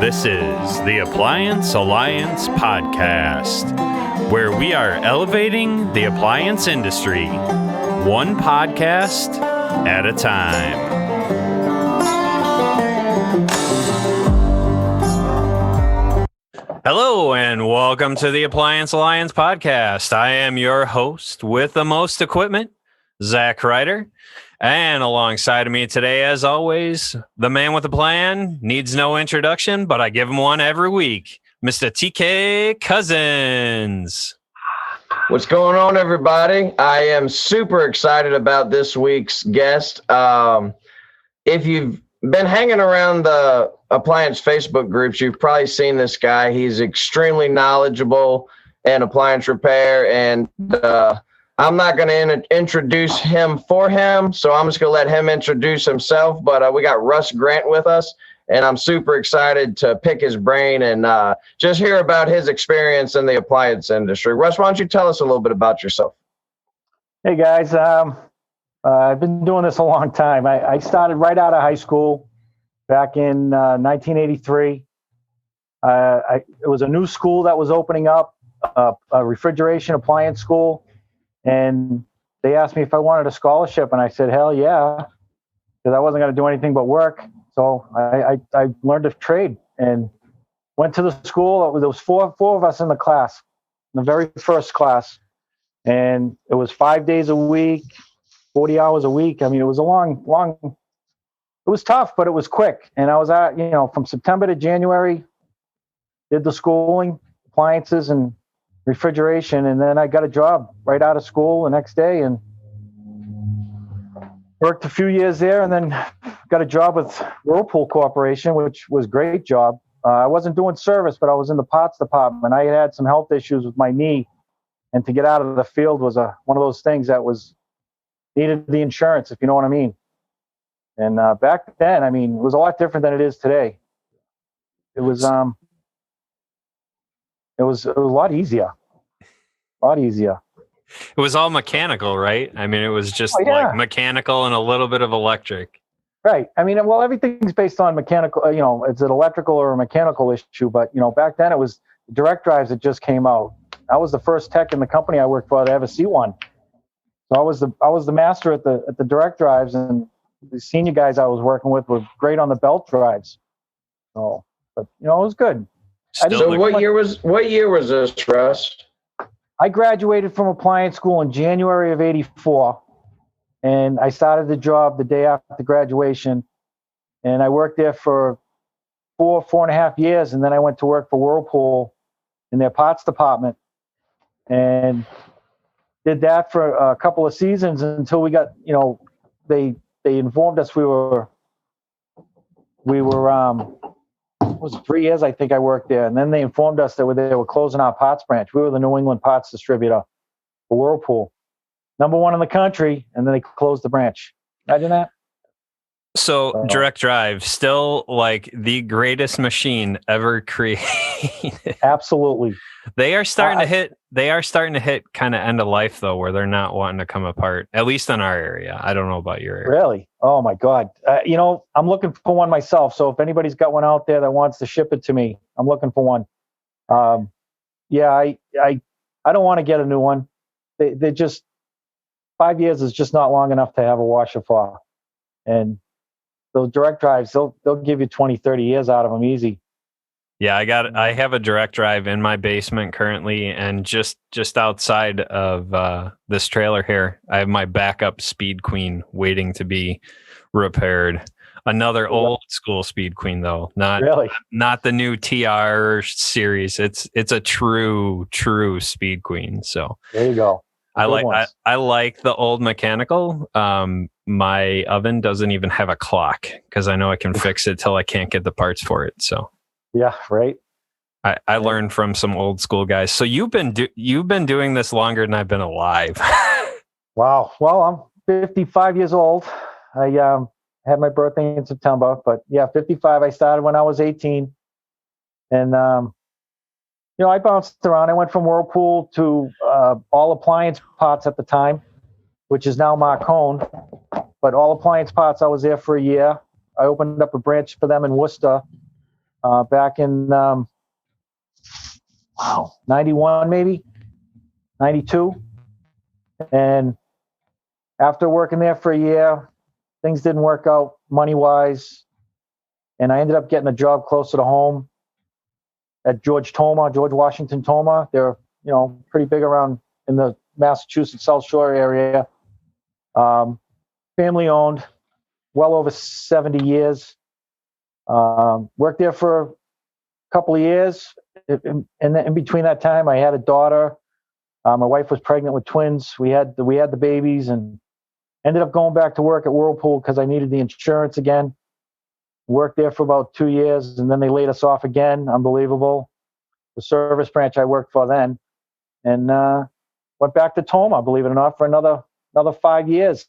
This is the Appliance Alliance Podcast, where we are elevating the appliance industry, one podcast at a time. Hello, and welcome to the Appliance Alliance Podcast. I am your host with the most equipment, Zach Ryder. And alongside of me today, as always, the man with a plan, needs no introduction, but I give him one every week, Mr. TK Cousins. What's going on, everybody? I am super excited about this week's guest. If you've been hanging around the appliance Facebook groups, you've probably seen this guy. He's extremely knowledgeable in appliance repair, and I'm not going to introduce him for him, so I'm just going to let him introduce himself. But we got Russ Grant with us, and I'm super excited to pick his brain and just hear about his experience in the appliance industry. Russ, why don't you tell us a little bit about yourself? Hey, guys. I've been doing this a long time. I started right out of high school back in 1983. It was a new school that was opening up, a refrigeration appliance school. And they asked me if I wanted a scholarship, and I said, hell yeah, because I wasn't going to do anything but work. So I learned a trade and went to the school. There was four of us in the class, in the very first class. And it was 5 days a week, 40 hours a week. I mean, it was a long, it was tough, but it was quick. And I was from September to January, did the schooling, appliances and refrigeration, and then I got a job right out of school the next day and worked a few years there, and then got a job with Whirlpool Corporation, which was a great job. I wasn't doing service, but I was in the parts department. I had some health issues with my knee, and to get out of the field was one of those things that needed the insurance, if you know what I mean. And back then, I mean, it was a lot different than it is today. It was a lot easier. It was all mechanical, right? I mean, it was just like mechanical and a little bit of electric. Right. I mean, well, everything's based on mechanical, it's an electrical or a mechanical issue. But, back then it was direct drives that just came out. I was the first tech in the company I worked for to ever see one. So I was the master at the direct drives, and the senior guys I was working with were great on the belt drives. So, but, it was good. So what year was this, Russ? I graduated from appliance school in January of '84, and I started the job the day after graduation, and I worked there for four and a half years, and then I went to work for Whirlpool in their parts department, and did that for a couple of seasons until we got, they informed us we were it was 3 years, I think I worked there. And then they informed us that they were closing our parts branch. We were the New England parts distributor for Whirlpool. Number one in the country. And then they closed the branch. Imagine that. So direct drive, still like the greatest machine ever created. Absolutely. They are starting to hit kind of end of life though, where they're not wanting to come apart, at least in our area. I don't know about your area. Really? Oh my God. I'm looking for one myself. So if anybody's got one out there that wants to ship it to me, I'm looking for one. I don't want to get a new one. They're just 5 years is just not long enough to have a washer for. And those direct drives, they'll give you 20, 30 years out of them easy. Yeah, I have a direct drive in my basement currently, and just outside of this trailer here, I have my backup Speed Queen waiting to be repaired. Another old school Speed Queen though, not the new TR series. It's a true Speed Queen. So there you go. I like the old mechanical. My oven doesn't even have a clock because I know I can fix it till I can't get the parts for it. So. Yeah, right. I learned from some old school guys. So you've been doing this longer than I've been alive. Wow. Well, I'm 55 years old. I had my birthday in September, but yeah, 55. I started when I was 18, and I bounced around. I went from Whirlpool to All Appliance Parts at the time, which is now Marcone. But All Appliance Parts, I was there for a year. I opened up a branch for them in Worcester. back in 91, maybe 92. And after working there for a year, things didn't work out money-wise. And I ended up getting a job closer to home at George Washington Toma. They're, pretty big around in the Massachusetts South Shore area. Family owned, well over 70 years. Worked there for a couple of years. And in between that time, I had a daughter. My wife was pregnant with twins. We had the babies, and ended up going back to work at Whirlpool because I needed the insurance again. Worked there for about 2 years, and then they laid us off again. Unbelievable. The service branch I worked for then, and went back to Toma, believe it or not, for another 5 years.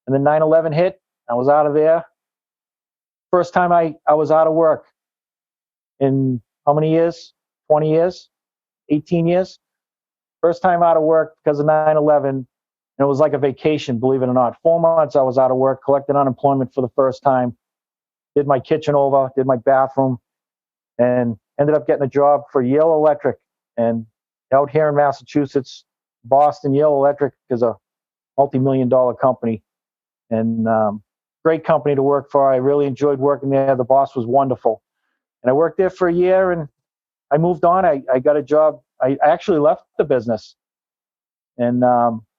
And then 9/11 hit. I was out of there. First time I was out of work in how many years? 20 years? 18 years? First time out of work because of 9/11. And it was like a vacation, believe it or not. 4 months I was out of work, collected unemployment for the first time, did my kitchen over, did my bathroom, and ended up getting a job for Yale Electric. And out here in Massachusetts, Boston, Yale Electric is a multi-million-dollar company. And great company to work for. I really enjoyed working there. The boss was wonderful. And I worked there for a year, and I moved on. I got a job. I actually left the business and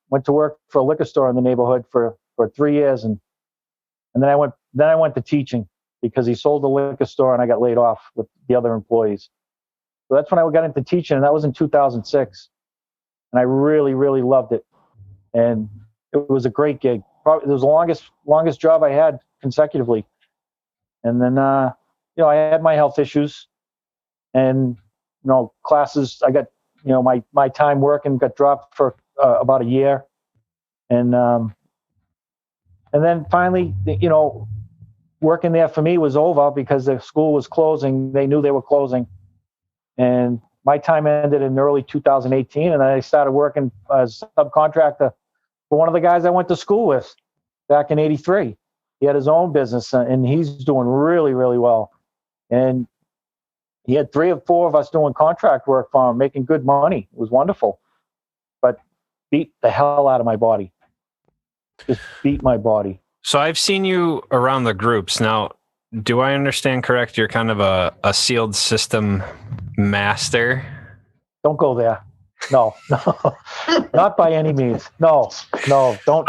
went to work for a liquor store in the neighborhood for 3 years. And then I went to teaching because he sold the liquor store and I got laid off with the other employees. So that's when I got into teaching, and that was in 2006. And I really, really loved it. And it was a great gig. Probably it was the longest job I had consecutively. And then, I had my health issues, and, classes, I got, my time working got dropped for about a year. And then finally, working there for me was over because the school was closing. They knew they were closing. And my time ended in early 2018. And then I started working as a subcontractor for one of the guys I went to school with back in 83. He had his own business, and he's doing really, really well. And he had 3 or 4 of us doing contract work for him, making good money. It was wonderful, but beat the hell out of my body. Just beat my body. So I've seen you around the groups. Now, do I understand correct? You're kind of a sealed system master. Don't go there. No, not by any means. No, don't.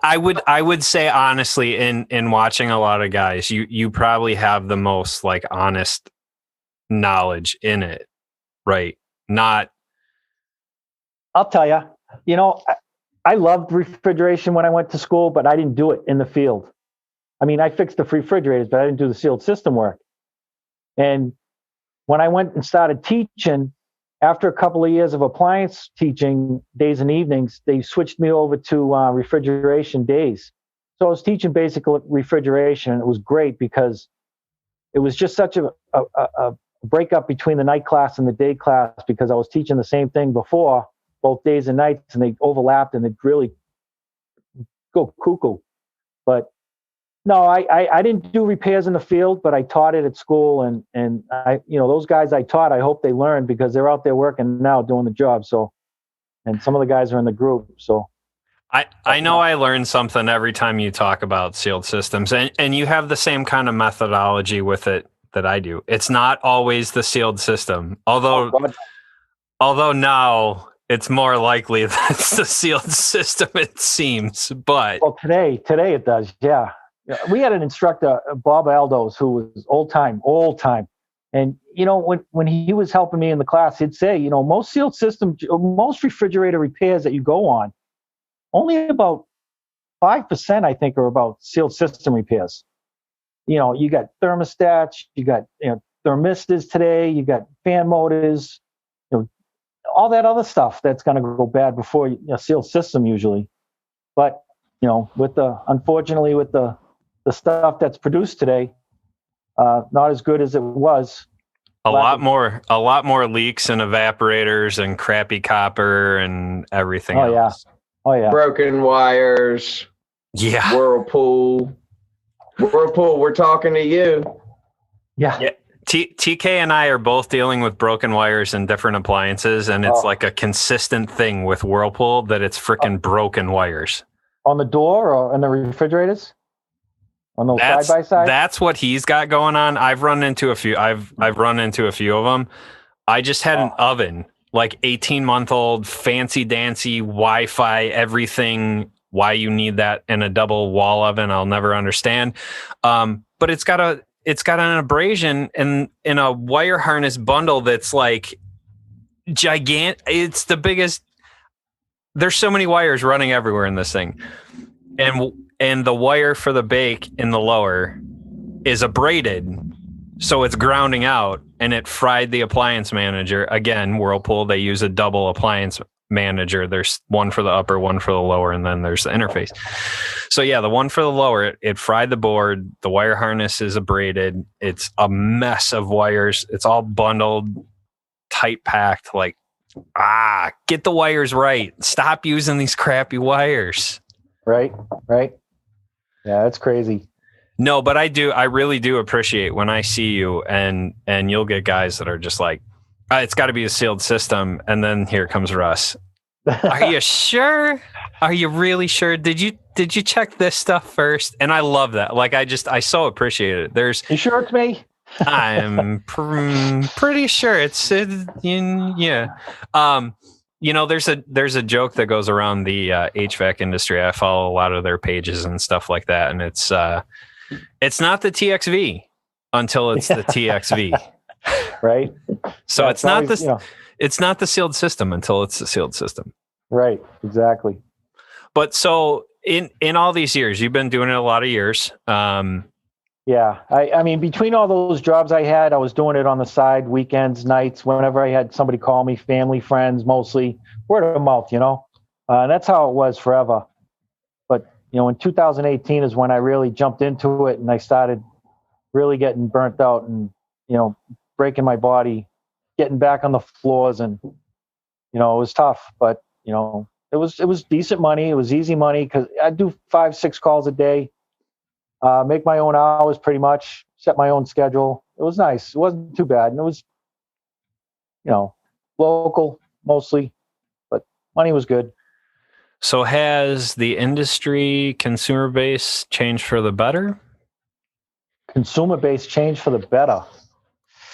I would say honestly, in watching a lot of guys, you probably have the most like honest knowledge in it, right? Not. I'll tell you. I loved refrigeration when I went to school, but I didn't do it in the field. I mean, I fixed the refrigerators, but I didn't do the sealed system work. And when I went and started teaching, after a couple of years of appliance teaching days and evenings, they switched me over to refrigeration days. So I was teaching basic refrigeration, and it was great because it was just such a breakup between the night class and the day class, because I was teaching the same thing before, both days and nights, and they overlapped, and they'd really go cuckoo. But no, I didn't do repairs in the field, but I taught it at school, and I, those guys I taught, I hope they learned, because they're out there working now doing the job. So, and some of the guys are in the group. So I know I learn something every time you talk about sealed systems, and you have the same kind of methodology with it that I do. It's not always the sealed system, although now it's more likely that it's the sealed system, it seems. But today it does. Yeah. We had an instructor, Bob Aldos, who was old time. And, when he was helping me in the class, he'd say, most sealed system, most refrigerator repairs that you go on, only about 5%, I think, are about sealed system repairs. You got thermostats, you got, thermistors today, you got fan motors, all that other stuff that's going to go bad before a sealed system usually. But, unfortunately, with the stuff that's produced today, not as good as it was. A lot more leaks and evaporators and crappy copper and everything else. Oh yeah. Broken wires. Yeah. Whirlpool, we're talking to you. Yeah. TK and I are both dealing with broken wires in different appliances, and it's like a consistent thing with Whirlpool that it's freaking broken wires. On the door or on the refrigerators? On those side by side? That's what he's got going on. I've run into a few. I've run into a few of them. I just had an oven, like 18-month-old, fancy dancy, Wi-Fi, everything. Why you need that in a double wall oven, I'll never understand. But it's got an abrasion in a wire harness bundle that's like gigantic. It's the biggest. There's so many wires running everywhere in this thing, and the wire for the bake in the lower is abraded, so it's grounding out, and it fried the appliance manager. Again, Whirlpool, they use a double appliance manager. There's one for the upper, one for the lower, and then there's the interface. So yeah, the one for the lower, it fried the board. The wire harness is abraded. It's a mess of wires. It's all bundled, tight packed. Like, get the wires right. Stop using these crappy wires. Right. Yeah, that's crazy. No, but I really do appreciate when I see you and you'll get guys that are just like, it's got to be a sealed system. And then here comes Russ. Are you sure? Are you really sure? Did you check this stuff first? And I love that. Like, I so appreciate it. You sure it's me? I'm pretty sure it's yeah. There's a joke that goes around the HVAC industry. I follow a lot of their pages and stuff like that, and it's not the TXV until it's the TXV. Right. So yeah, it's not the sealed system until it's the sealed system. Right. Exactly. But so in all these years, you've been doing it a lot of years. Yeah. I mean, between all those jobs I had, I was doing it on the side, weekends, nights, whenever I had somebody call me, family, friends, mostly word of mouth, and that's how it was forever. But, in 2018 is when I really jumped into it and I started really getting burnt out and, breaking my body, getting back on the floors. And, it was tough, but, it was decent money. It was easy money because I do 5-6 calls a day. Make my own hours pretty much, set my own schedule. It was nice. It wasn't too bad. And it was, local mostly, but money was good. So has the industry consumer base changed for the better? Consumer base changed for the better.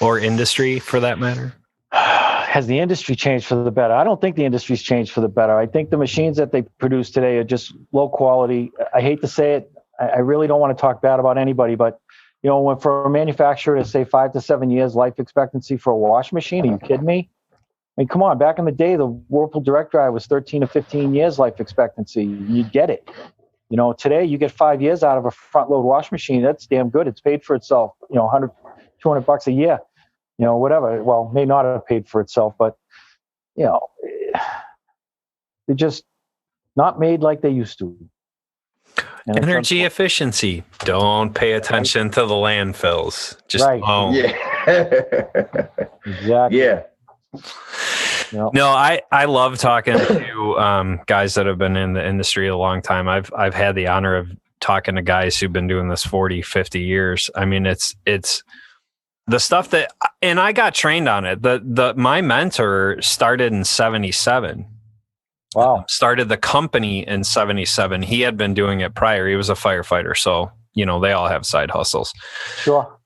Or industry for that matter? Has the industry changed for the better? I don't think the industry's changed for the better. I think the machines that they produce today are just low quality. I hate to say it. I really don't want to talk bad about anybody, but when for a manufacturer to say 5 to 7 years life expectancy for a washing machine, are you kidding me? I mean, come on. Back in the day, the Whirlpool Direct Drive was 13 to 15 years life expectancy. You'd get it. Today you get 5 years out of a front load washing machine. That's damn good. It's paid for itself. $100, $200 a year. Whatever. Well, may not have paid for itself, but they're just not made like they used to. And energy efficiency. Don't pay attention to the landfills. Just Yeah. Exactly. Yeah. No, I love talking to guys that have been in the industry a long time. I've had the honor of talking to guys who've been doing this 40, 50 years. I mean, it's the stuff that, and I got trained on it. My mentor started in 77. Wow. Started the company in 77. He had been doing it prior. He was a firefighter. So, they all have side hustles. Sure.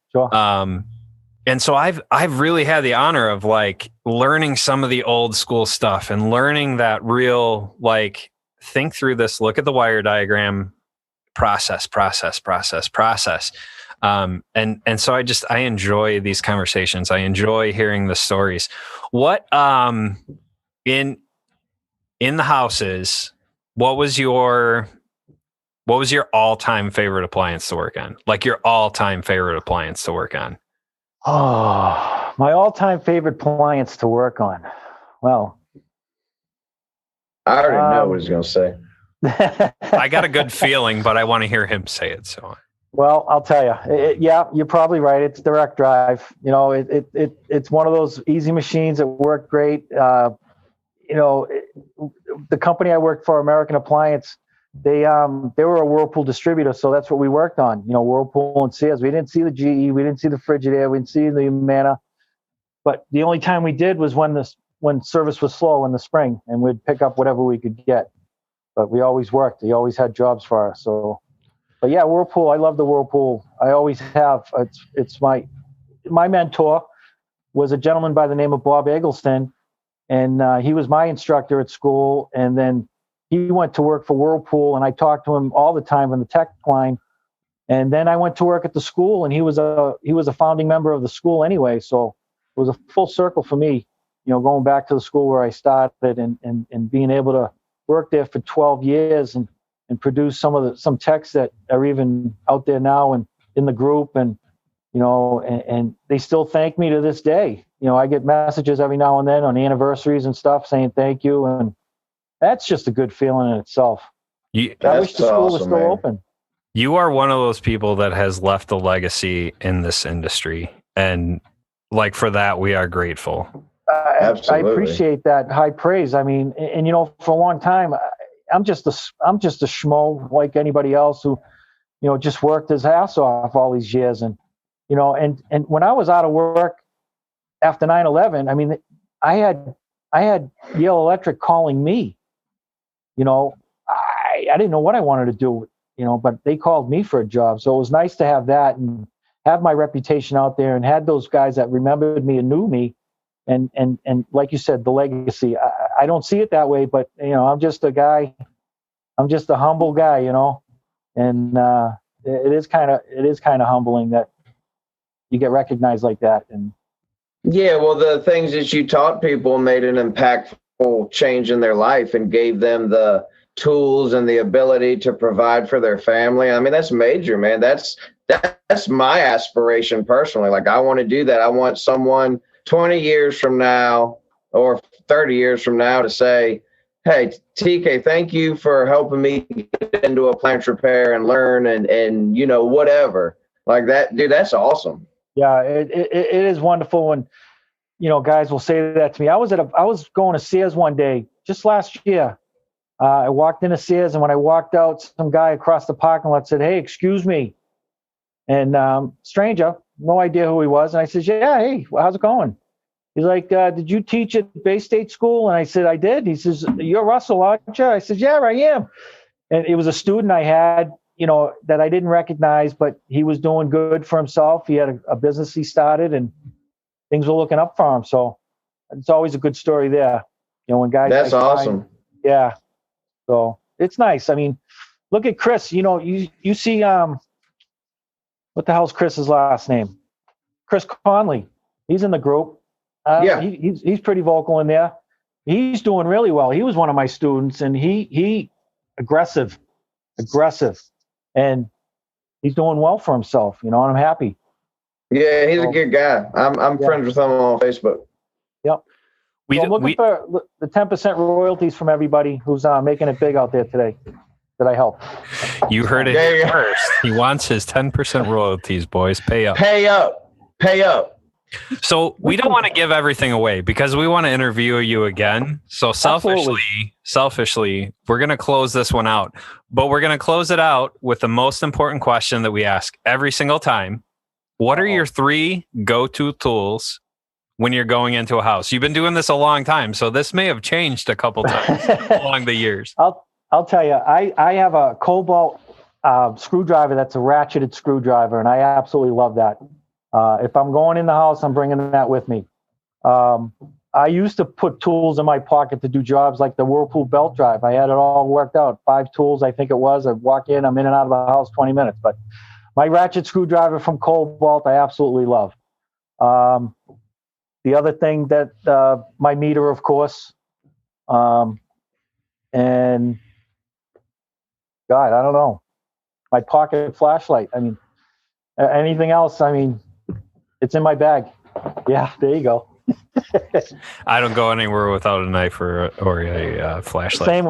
And so I've really had the honor of like learning some of the old school stuff and learning that real, like, think through this, look at the wire diagram, process. And so I enjoy these conversations. I enjoy hearing the stories. What, in the houses, what was your all-time favorite appliance to work on? Like your all-time favorite appliance to work on? Oh, my all-time favorite appliance to work on. Well, I already know what he's going to say. I got a good feeling, but I want to hear him say it. So, well, I'll tell you. Yeah, you're probably right. It's direct drive. It's one of those easy machines that work great. The company I worked for, American Appliance, they were a Whirlpool distributor, so that's what we worked on. Whirlpool and Sears. We didn't see the GE, we didn't see the Frigidaire, we didn't see the Humana. But the only time we did was when service was slow in the spring, and we'd pick up whatever we could get. But we always worked. They always had jobs for us. So, but yeah, Whirlpool. I love the Whirlpool. I always have. It's my mentor was a gentleman by the name of Bob Eggleston, and he was my instructor at school. And then he went to work for Whirlpool, and I talked to him all the time on the tech line. And then I went to work at the school, and he was a founding member of the school anyway. So it was a full circle for me, going back to the school where I started and being able to work there for 12 years and produce some techs that are even out there now and in the group, and they still thank me to this day. I get messages every now and then on anniversaries and stuff saying thank you, and that's just a good feeling in itself. I wish the school was still open. You are one of those people that has left a legacy in this industry, and for that we are grateful. I appreciate that high praise. I mean, and for a long time, I'm just a schmo like anybody else who, just worked his ass off all these years. And, and when I was out of work after 9/11, I mean, I had Yale Electric calling me. I didn't know what I wanted to do, but they called me for a job. So it was nice to have that and have my reputation out there and had those guys that remembered me and knew me. And like you said, the legacy, I don't see it that way, but, I'm just a guy. I'm just a humble guy, and it is kind of humbling that you get recognized like that. And yeah, well, the things that you taught people made an impactful change in their life and gave them the tools and the ability to provide for their family. I mean, that's major, man. That's my aspiration personally. I want to do that. I want someone 20 years from now or 30 years from now to say, hey, TK, thank you for helping me get into appliance repair and learn and whatever. Like that, dude, that's awesome. Yeah, it is wonderful when, guys will say that to me. I was going to Sears one day just last year. I walked into Sears, and when I walked out, some guy across the parking lot said, hey, excuse me. And stranger, no idea who he was. And I said, yeah, hey, how's it going? He's like, did you teach at Bay State School? And I said, I did. He says, you're Russell, aren't you? I said, yeah, I am. And it was a student I had, that I didn't recognize, but he was doing good for himself. He had a business he started, and things were looking up for him. So it's always a good story there. When guys. That's awesome. Yeah. So it's nice. I mean, look at Chris. You see, what the hell's Chris's last name? Chris Conley. He's in the group. Yeah. He's pretty vocal in there. He's doing really well. He was one of my students, and he aggressive, and he's doing well for himself. And I'm happy. Yeah, he's a good guy. I'm friends with him on Facebook. Yep. I'm looking for the 10% royalties from everybody who's making it big out there today that I help. You heard it here first. He wants his 10% royalties, boys. Pay up. Pay up. So we don't want to give everything away because we want to interview you again. So selfishly, we're going to close this one out. But we're going to close it out with the most important question that we ask every single time. What are your 3 go-to tools when you're going into a house? You've been doing this a long time, so this may have changed a couple times along the years. I'll tell you, I have a Cobalt screwdriver that's a ratcheted screwdriver, and I absolutely love that. If I'm going in the house, I'm bringing that with me. I used to put tools in my pocket to do jobs like the Whirlpool belt drive. I had it all worked out. 5 tools, I think it was. I walk in, I'm in and out of the house 20 minutes. But my ratchet screwdriver from Cobalt, I absolutely love. The other thing that my meter, of course, and God, I don't know, my pocket flashlight. I mean, anything else? I mean, it's in my bag. Yeah, there you go. I don't go anywhere without a knife or a flashlight.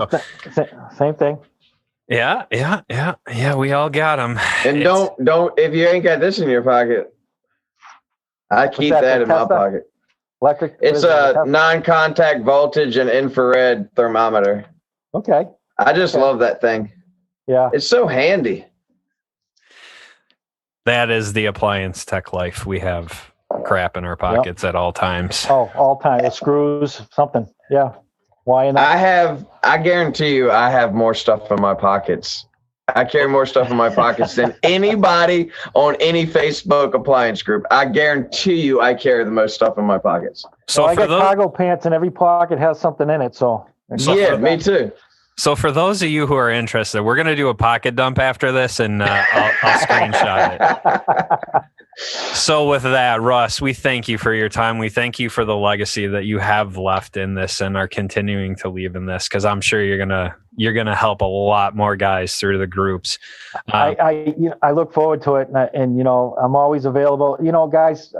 Same thing. Yeah. We all got them. And don't if you ain't got this in your pocket, I keep that in my pocket. Electric. It's a non-contact voltage and infrared thermometer. Okay. I just love that thing. Yeah. It's so handy. That is the appliance tech life. We have crap in our pockets at all times. Oh, all time. The screws, something. Yeah. Why not? I guarantee you, I have more stuff in my pockets. I carry more stuff in my pockets than anybody on any Facebook appliance group. I guarantee you, I carry the most stuff in my pockets. So I for got those, cargo pants, and every pocket has something in it. So yeah, me too. so for those of you who are interested, we're going to do a pocket dump after this, and I'll screenshot it. So with that, Russ, we thank you for your time. We thank you for the legacy that you have left in this and are continuing to leave in this, because I'm sure you're gonna help a lot more guys through the groups. I look forward to it, and I'm always available. Guys,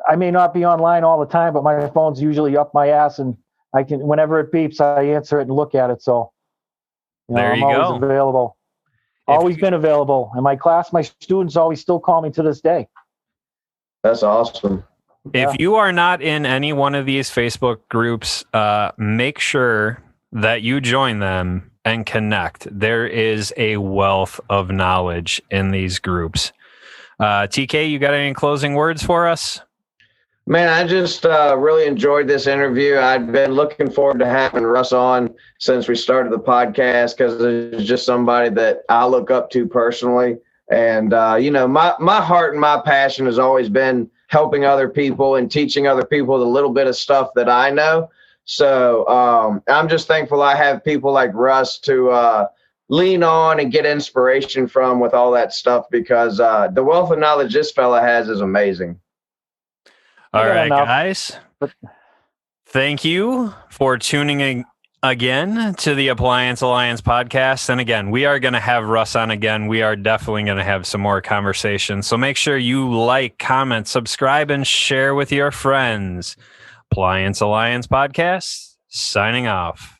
I may not be online all the time, but my phone's usually up my ass, and I can, whenever it beeps, I answer it and look at it. So There you I'm go. always available. Always been available. And my students always still call me to this day. That's awesome. If you are not in any one of these Facebook groups, make sure that you join them and connect. There is a wealth of knowledge in these groups. TK, you got any closing words for us? Man, I just really enjoyed this interview. I've been looking forward to having Russ on since we started the podcast, because it's just somebody that I look up to personally. And, my heart and my passion has always been helping other people and teaching other people the little bit of stuff that I know. So I'm just thankful I have people like Russ to lean on and get inspiration from with all that stuff, because the wealth of knowledge this fella has is amazing. All right, guys. Thank you for tuning in again to the Appliance Alliance podcast. And again, we are going to have Russ on again. We are definitely going to have some more conversations. So make sure you like, comment, subscribe, and share with your friends. Appliance Alliance podcast, signing off.